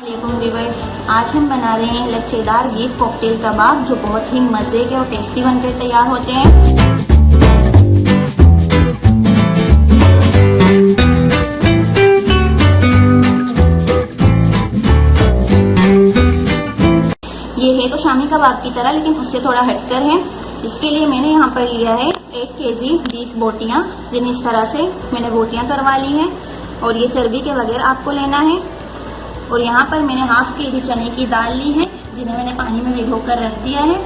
वालेकुम व्यूअर्स, आज हम बना रहे हैं लच्छेदार बीफ कॉकटेल कबाब जो बहुत ही मज़े के और टेस्टी बनकर तैयार होते हैं। ये है तो शामी कबाब की तरह, लेकिन उससे थोड़ा हटकर है। इसके लिए मैंने यहाँ पर लिया है 1 केजी बीफ बोटियाँ, जिन्हें इस तरह से मैंने बोटियाँ करवा ली हैं। और ये चर्बी के बगैर आपको लेना है। और यहाँ पर मैंने हाफ केजी चने की दाल ली है, जिन्हें मैंने पानी में भिगो कर रख दिया है।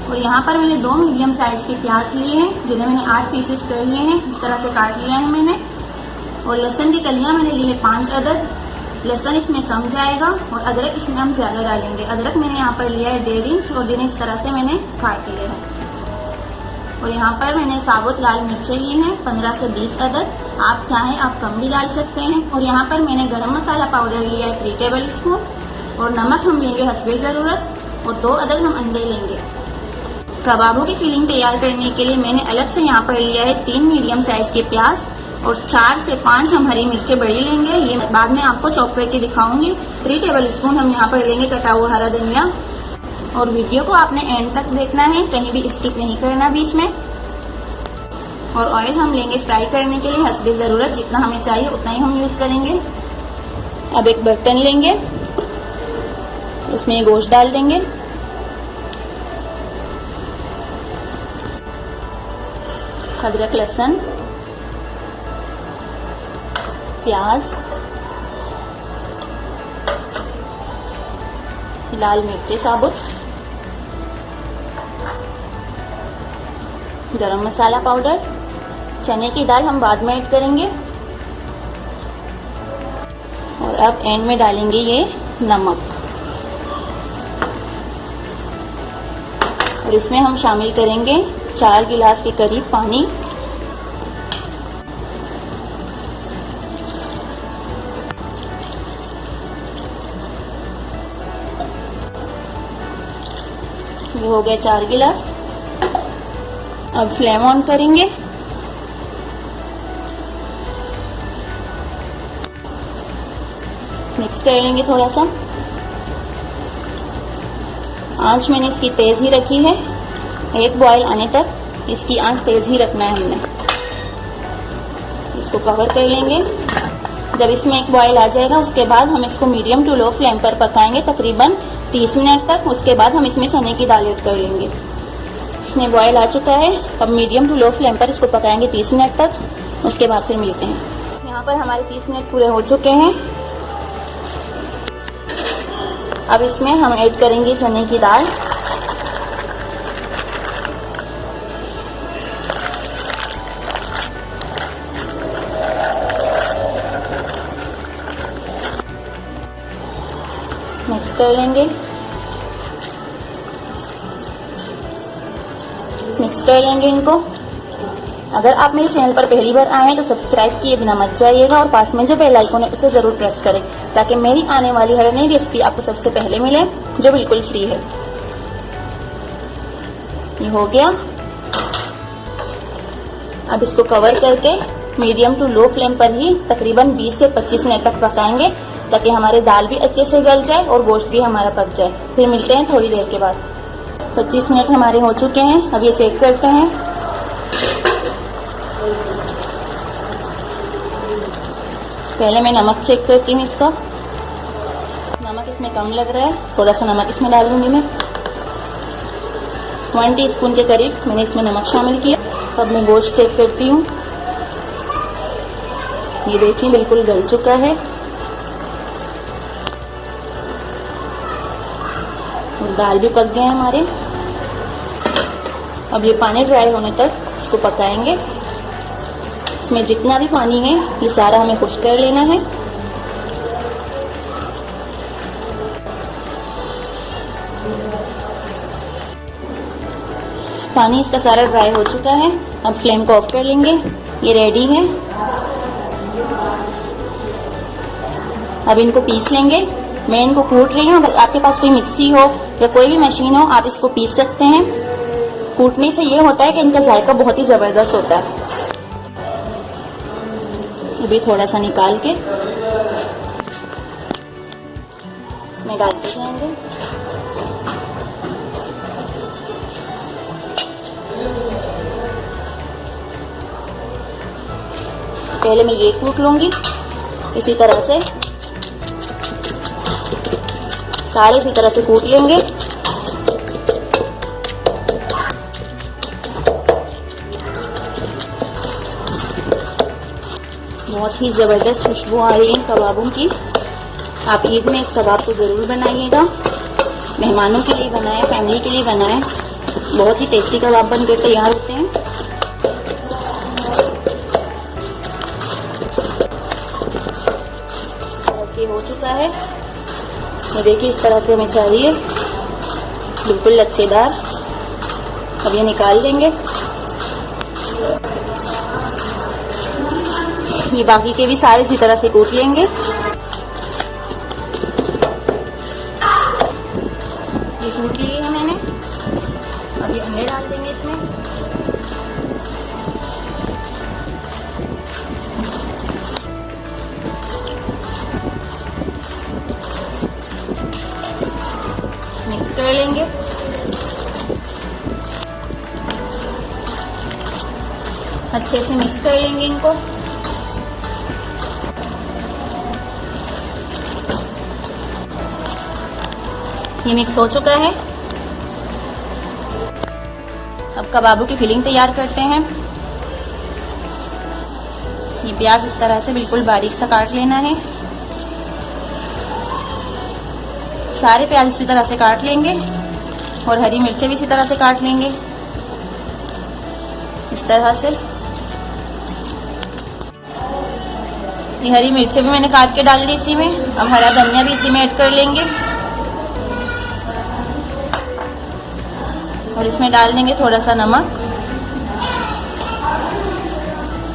और यहाँ पर मैंने 2 मीडियम साइज के प्याज लिए हैं, जिन्हें मैंने 8 पीसेस कर लिए हैं। इस तरह से काट लिया है मैंने। और लहसुन की कलियाँ मैंने ली है 5 अदद। लहसुन इसमें कम जाएगा और अदरक इसमें हम ज्यादा डालेंगे। अदरक मैंने यहाँ पर लिया है 1.5 इंच और जिन्हें इस तरह से मैंने काट लिया है। और यहाँ पर मैंने साबुत लाल मिर्चें ली हैं 15 से 20 अदद। आप चाहें आप कम भी डाल सकते हैं। और यहाँ पर मैंने गरम मसाला पाउडर लिया है 3 टेबल स्पून। और नमक हम लेंगे हस्बे ज़रूरत। और 2 अदद हम अंडे लेंगे। कबाबों की फिलिंग तैयार करने के लिए मैंने अलग से यहाँ पर लिया है 3 मीडियम साइज के प्याज और 4 से 5 हम हरी मिर्चें बड़ी लेंगे। ये बाद में आपको चॉप करके दिखाऊंगी। 3 टेबल स्पून हम यहाँ पर लेंगे कटा हुआ हरा धनिया। और वीडियो को आपने एंड तक देखना है, कहीं भी स्किप नहीं करना बीच में। और ऑयल हम लेंगे फ्राई करने के लिए हस्बे ज़रूरत, जितना हमें चाहिए उतना ही हम यूज करेंगे। अब एक बर्तन लेंगे, उसमें ये गोश्त डाल देंगे। अदरक, लहसुन, प्याज, लाल मिर्ची साबुत, गरम मसाला पाउडर, चने की दाल हम बाद में ऐड करेंगे। और अब एंड में डालेंगे ये नमक। और इसमें हम शामिल करेंगे 4 गिलास के करीब पानी। ये हो गया 4 गिलास। अब फ्लेम ऑन करेंगे। मिक्स कर लेंगे थोड़ा सा। आंच मैंने इसकी तेज ही रखी है। 1 बॉयल आने तक इसकी आंच तेज ही रखना है हमने। इसको कवर कर लेंगे। जब इसमें 1 बॉयल आ जाएगा उसके बाद हम इसको मीडियम टू लो फ्लेम पर पकाएंगे तकरीबन 30 मिनट तक। उसके बाद हम इसमें चने की दाल ऐड कर लेंगे। इसमें बॉयल आ चुका है। अब मीडियम टू लो फ्लेम पर इसको पकाएंगे 30 मिनट तक। उसके बाद फिर मिलते हैं। यहाँ पर हमारे 30 मिनट पूरे हो चुके हैं। अब इसमें हम ऐड करेंगे चने की दाल। मिक्स कर लेंगे। मिक्स कर लेंगे इनको। अगर आप मेरे चैनल पर पहली बार आए हैं तो सब्सक्राइब किए बिना मत जाइएगा और पास में जो बेल आइकन है उसे जरूर प्रेस करें, ताकि मेरी आने वाली हर नई रेसिपी आपको सबसे पहले मिले, जो बिल्कुल फ्री है। ये हो गया। अब इसको कवर करके मीडियम टू लो फ्लेम पर ही तकरीबन 20 से 25 मिनट तक पकाएंगे, ताकि हमारी दाल भी अच्छे से गल जाए और गोश्त भी हमारा पक जाए। फिर मिलते हैं थोड़ी देर के बाद। 25 मिनट हमारे हो चुके हैं। अब ये चेक करते हैं। पहले मैं नमक चेक करती हूँ इसका। नमक इसमें कम लग रहा है, थोड़ा सा नमक इसमें डाल दूंगी मैं। 1 टीस्पून के करीब मैंने इसमें नमक शामिल किया। अब मैं गोश्त चेक करती हूँ। ये देखिए बिल्कुल गल चुका है और दाल भी पक गए हैं हमारे। अब ये पानी ड्राई होने तक इसको पकाएंगे। इसमें जितना भी पानी है ये सारा हमें खुश्क कर लेना है। पानी इसका सारा ड्राई हो चुका है। अब फ्लेम को ऑफ कर लेंगे। ये रेडी है। अब इनको पीस लेंगे। मैं इनको कूट रही हूँ। अगर आपके पास कोई मिक्सी हो या कोई भी मशीन हो आप इसको पीस सकते हैं। कूटने से ये होता है कि इनका जायका बहुत ही ज़बरदस्त होता है। अभी थोड़ा सा निकाल के इसमें डालते जाएंगे। पहले मैं ये कूट लूंगी, इसी तरह से सारे इसी तरह से कूट लेंगे। बहुत ही ज़बरदस्त खुशबू आ रही है कबाबों की। आप ईद में इस कबाब को ज़रूर बनाइएगा। मेहमानों के लिए बनाएं, फैमिली के लिए बनाएं। बहुत ही टेस्टी कबाब बनकर तैयार होते हैं। ऐसे हो चुका है, ये देखिए इस तरह से हमें चाहिए, बिल्कुल लच्छेदार। अब ये निकाल देंगे। ये बाकी के भी सारे इसी तरह से कूट लेंगे। ये कूट लिए हैं मैंने। अब ये अंडे डाल देंगे इसमें। मिक्स कर लेंगे। अच्छे से मिक्स कर लेंगे इनको। ये मिक्स हो चुका है। अब कबाबों की फिलिंग तैयार करते हैं। ये प्याज इस तरह से बिल्कुल बारीक सा काट लेना है। सारे प्याज इसी तरह से काट लेंगे और हरी मिर्चें भी इसी तरह से काट लेंगे, इस तरह से। ये हरी मिर्चें भी मैंने काट के डाल दी इसी में। अब हरा धनिया भी इसी में ऐड कर लेंगे और इसमें डाल देंगे थोड़ा सा नमक।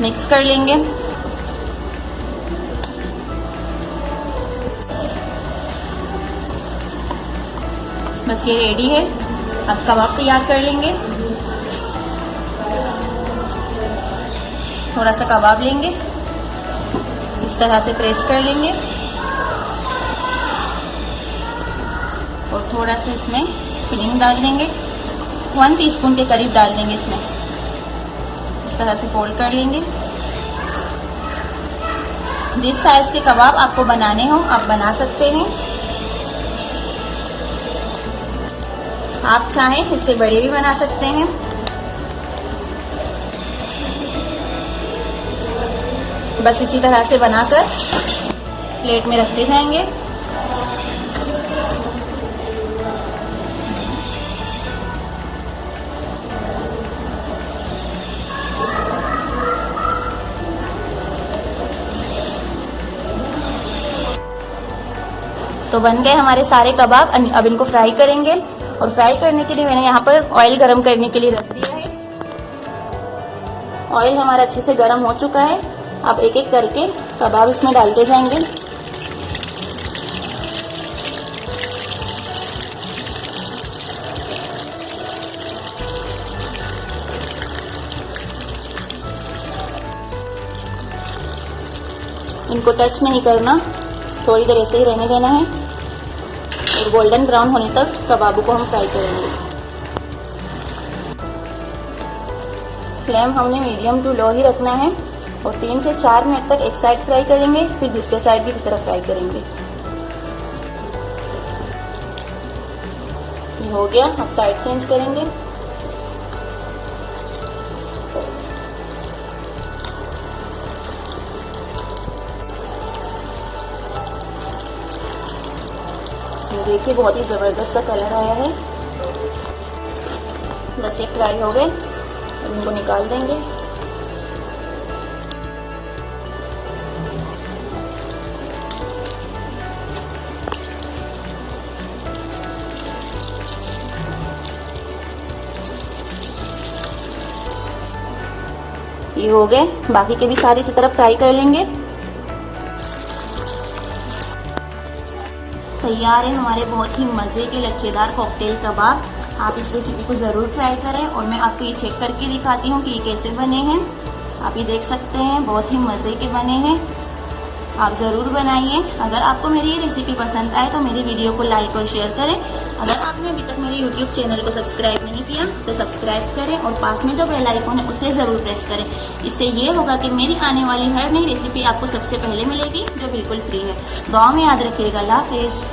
मिक्स कर लेंगे। बस ये रेडी है। अब कबाब तैयार कर लेंगे। थोड़ा सा कबाब लेंगे, इस तरह से प्रेस कर लेंगे और थोड़ा सा इसमें फिलिंग डाल देंगे। 1 टीस्पून के करीब डाल देंगे इसमें। इस तरह से फोल्ड कर लेंगे। जिस साइज के कबाब आपको बनाने हो आप बना सकते हैं। आप चाहें इससे बड़े भी बना सकते हैं। बस इसी तरह से बनाकर प्लेट में रखते जाएंगे। तो बन गए हमारे सारे कबाब। अब इनको फ्राई करेंगे और फ्राई करने के लिए मैंने यहाँ पर ऑयल गरम करने के लिए रख दिया है। ऑयल हमारा अच्छे से गरम हो चुका है। अब एक एक करके कबाब इसमें डालते जाएंगे। इनको टच नहीं करना, थोड़ी देर ऐसे ही रहने देना है और गोल्डन ब्राउन होने तक कबाबों को हम फ्राई करेंगे। फ्लेम हमने मीडियम टू लो ही रखना है और 3 से 4 मिनट तक एक साइड फ्राई करेंगे, फिर दूसरे साइड भी इसी तरह फ्राई करेंगे। ये हो गया। अब साइड चेंज करेंगे। देखिए बहुत ही जबरदस्त का कलर आया है। बस ये फ्राई हो गए, इनको निकाल देंगे। ये हो गए। बाकी के भी सारे इसी तरह फ्राई कर लेंगे। तैयार है हमारे बहुत ही मज़े के लच्छेदार कॉकटेल कबाब। आप इस रेसिपी को ज़रूर ट्राई करें और मैं आपको ये चेक करके दिखाती हूँ कि ये कैसे बने हैं। आप ये देख सकते हैं बहुत ही मज़े के बने हैं। आप जरूर बनाइए। अगर आपको मेरी ये रेसिपी पसंद आए तो मेरी वीडियो को लाइक और शेयर करें। अगर आपने अभी तक मेरे यूट्यूब चैनल को सब्सक्राइब नहीं किया तो सब्सक्राइब करें और पास में जो बेल आइकन है उसे जरूर प्रेस करें। इससे ये होगा कि मेरी आने वाली हर नई रेसिपी आपको सबसे पहले मिलेगी, जो बिल्कुल फ्री है। दुआ में याद रखिएगा। अल्लाह हाफिज।